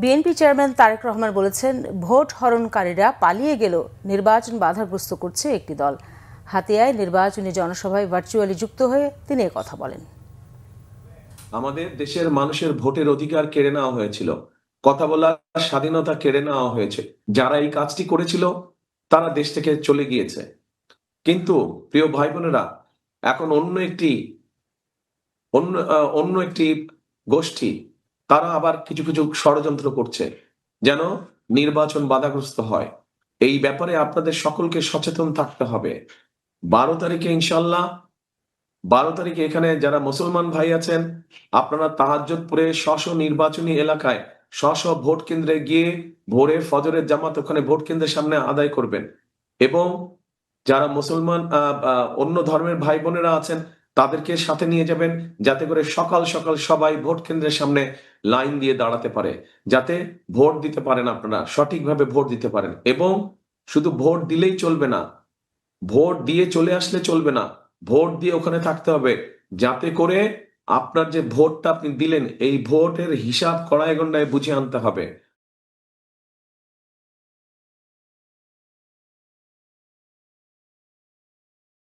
BNP chairman Tarique Rahman বলেছেন, vote হরণকারীরা পালিয়ে গেলেও নির্বাচন বাধাগ্রস্ত করছে একটি দল। হাতিয়ায় নির্বাচনী জনসভায় ভার্চুয়ালি যুক্ত হয়ে তিনি কথা বলেন। আমাদের দেশের মানুষের ভোটের অধিকার কেড়ে নেওয়া হয়েছিল, কথা বলার স্বাধীনতা কেড়ে নেওয়া হয়েছে। যারা এই কাজটি করেছিল তারা দেশ থেকে চলে গিয়েছে। কিন্তু প্রিয় ভাই বোনেরা, এখন অন্য একটি গোষ্ঠী তারা আবার কিছু কিছু ষড়যন্ত্র করছে যেন নির্বাচন বাধাগ্রস্ত হয়। এই ব্যাপারে আপনাদের সকলকে সচেতন থাকতে হবে। 12 তারিখে ইনশাল্লাহ, 12 তারিখে এখানে যারা মুসলমান ভাই আছেন, আপনারা তাহাজ্জুদ পড়ে স্ব নির্বাচনী এলাকায় স্ব ভোট কেন্দ্রে গিয়ে ভোরে ফজরের জামাত ওখানে ভোট কেন্দ্রের সামনে আদায় করবেন। এবং যারা মুসলমান অন্য ধর্মের ভাই বোনেরা আছেন তাদেরকে সাথে নিয়ে যাবেন, যাতে করে সকাল সকাল সবাই ভোট কেন্দ্রের সামনে লাইন দিয়ে দাঁড়াতে পারে, যাতে ভোট দিতে পারেন, আপনারা সঠিকভাবে ভোট দিতে পারেন। এবং শুধু ভোট দিলেই চলবে না, ভোট দিয়ে চলে আসলে চলবে না, ভোট দিয়ে ওখানে থাকতে হবে, যাতে করে আপনার যে ভোটটা আপনি দিলেন এই ভোটের হিসাব কড়ায় গন্ডায় বুঝে আনতে হবে।